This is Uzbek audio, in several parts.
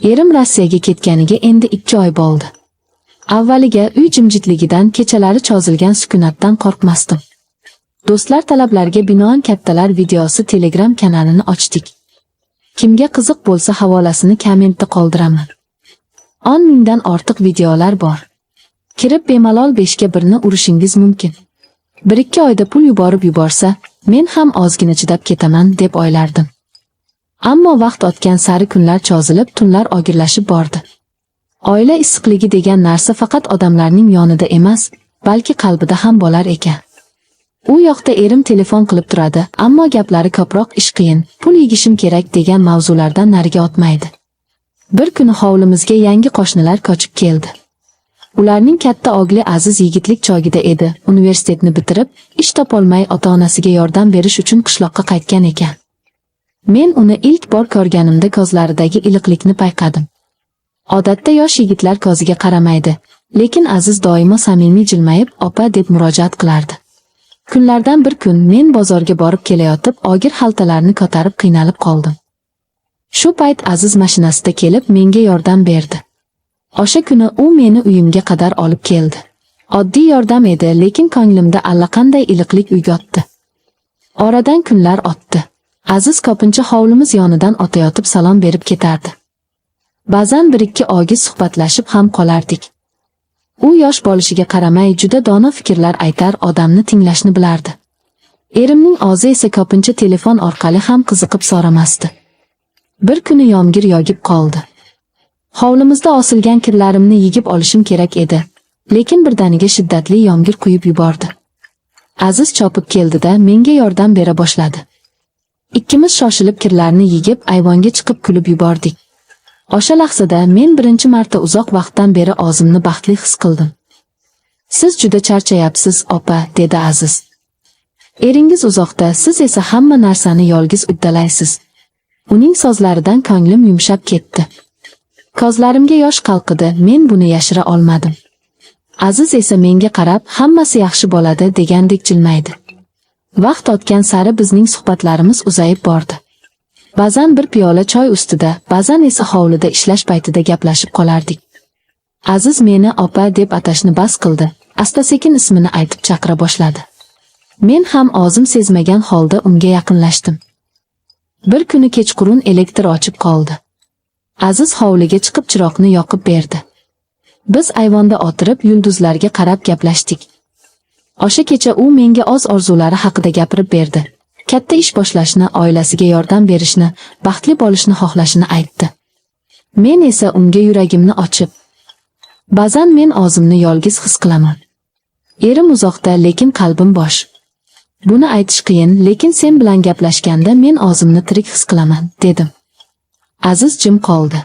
Erim Rossiyaga ketganiga endi 2 oy bo'ldi. Avvaliga uy jimjitligidan, kechalari chozilgan sukunatdan qo'rqmasdim. Do'stlar talablariga binoan kattalar videosi Telegram kanalini ochdik. Kimga qiziq bo'lsa havolasini kommentda qoldiraman. 10 mingdan ortiq videolar bor. Kirib bemalol 5 ga 1 ni urishingiz mumkin. 1-2 oyda pul yuborsa, men ham ozgina chidab ketaman deb o'ylardim. Ammo vaqt o'tgan sari kunlar cho'zilib, tunlar og'irlashib bordi. Oila issiqligi degan narsa faqat odamlarning yonida emas, balki qalbida ham bo'lar ekan. U yoqda erim telefon qilib turadi, ammo gaplari ko'proq ish qiyin, pul yigishim kerak degan mavzulardan nariga o'tmaydi. Bir kuni hovlimizga yangi qo'shnilar ko'chib keldi. Ularning katta o'g'li Aziz yigitlik chog'ida edi, universitetni bitirib, ish topolmay ota-onasiga yordam berish uchun qishloqqa qaytgan ekan. Men uni ilk bor ko'rganimda ko'zlaridagi iliqlikni payqadim. Odatda yosh yigitlar ko'ziga qaramaydi, lekin Aziz doimo samimiy jilmayib, "Opa" deb murojaat qilardi. Kunlardan bir kun men bozorga borib kelayotib, og'ir xaltalarni ko'tarib qiynalib qoldim. Shu payt Aziz mashinasida kelib menga yordam berdi. O'sha kuni u meni uyimga qadar olib keldi. Oddiy yordam edi, lekin ko'nglimda allaqanday iliqlik uyg'otdi. Oradan kunlar o'tdi. Aziz ko'pincha hovlimiz yonidan o'tayotib salom berib ketardi. Ba'zan 1-2 og'iz suhbatlashib ham qolardik. U yosh bo'lishiga qaramay juda dono fikrlar aytar, odamni tinglashni bilardi. Erimning o'zi esa ko'pincha telefon orqali ham qiziqib so'ramasdi. Bir kuni yomg'ir yog'ib qoldi. Hovlimizda osilgan kirlarimni yigib olishim kerak edi, lekin birdaniga shiddatli yomg'ir quyib yubordi. Aziz chopib keldi-da menga yordam bera boshladi. Ikkimiz shoshilib kirlarni yigib ayvonga chiqib kulib yubordik. O'sha lahzada men birinchi marta uzoq vaqtdan beri o'zimni baxtli his qildim. "Siz juda charchayapsiz, opa", dedi Aziz. "Eringiz uzoqda, siz esa hamma narsani yolg'iz uddalaysiz." Uning so'zlaridan ko'nglim yumshab ketdi. Ko'zlarimga yosh qalqidi, men buni yashira olmadim. Aziz esa menga qarab, "Hammasi yaxshi bo'ladi" degandek jilmaydi. Vaqt o'tgan sari bizning suhbatlarimiz uzayib bordi. Ba'zan bir piyola choy ustida, ba'zan esa hovlida ishlash paytida gaplashib qolardik. Aziz meni opa deb atashni bas qildi, asta-sekin ismini aytib chaqira boshladi. Men ham o'zim sezmagan holda unga yaqinlashdim. Bir kuni kechqurun elektr o'chib qoldi. Aziz hovliga chiqib chiroqni yoqib berdi. Biz ayvonda o'tirib yulduzlarga qarab gaplashdik. O'sha kecha u menga o'z orzulari haqida gapirib berdi. Katta ish boshlashni, oilasiga yordam berishni, baxtli bo'lishni xohlashini aytdi. Men esa unga yuragimni ochib, ba'zan men o'zimni yolg'iz his qilaman. Erim uzoqda, lekin qalbim bo'sh. Buni aytish qiyin, lekin sen bilan gaplashganda men o'zimni tirik his qilaman, dedim. Aziz jim qoldi.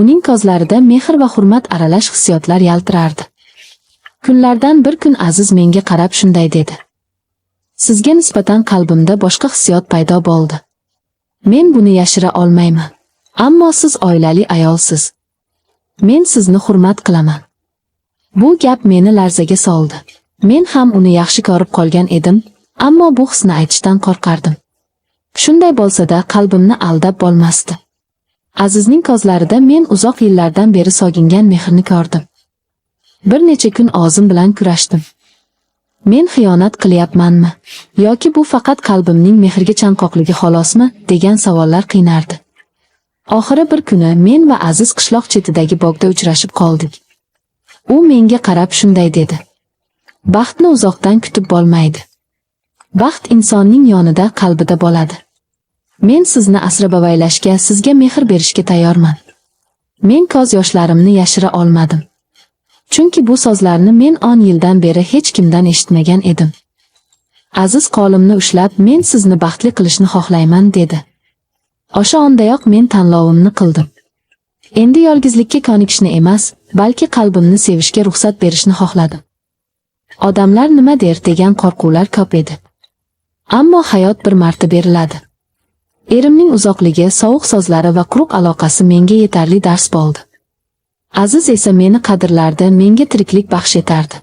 Uning ko'zlarida mehr va hurmat aralash hissiyotlar yaltirardi. Kunlardan bir kun Aziz menga qarab shunday dedi: "Sizga nisbatan qalbimda boshqa hissiyot paydo bo'ldi. Men buni yashira olmayman. Ammo siz oilali ayolsiz. Men sizni hurmat qilaman." Bu gap meni larzaga soldi. Men ham uni yaxshi ko'rib qolgan edim, ammo bu hisni aytishdan qo'rqardim. Shunday bo'lsa-da qalbimni aldab bo'lmasdi. Azizning ko'zlarida men uzoq yillardan beri sog'ingan mehrni ko'rdim. Bir necha kun o'zim bilan kurashdim. Men xiyonat qilyapmanmi yoki bu faqat qalbimning mehrga chanqoqligi xolosmi degan savollar qiynardi. Oxiri bir kuni men va Aziz qishloq chetidagi bog'da uchrashib qoldik. U menga qarab shunday dedi: "Baxtni uzoqdan kutib bo'lmaydi. Baxt insonning yonida, qalbida bo'ladi. Men sizni asrab-avaylashga, sizga mehr berishga tayyorman." Men ko'z yoshlarimni yashira olmadim. Chunki bu so'zlarni men 10 yildan beri hech kimdan eshitmagan edim. Aziz qo'limni ushlab, "Men sizni baxtli qilishni xohlayman", dedi. O'sha ondayoq men tanlovimni qildim. Endi yolg'izlikka ko'nikishni emas, balki qalbimni sevishga ruxsat berishni xohladim. Odamlar nima der degan qo'rquvlar ko'p edi. Ammo hayot bir marta beriladi. Erimning uzoqligi, sovuq so'zlari va quruq aloqasi menga yetarli dars bo'ldi. Aziz esa meni qadrlardi, menga tiriklik baxsh etardi.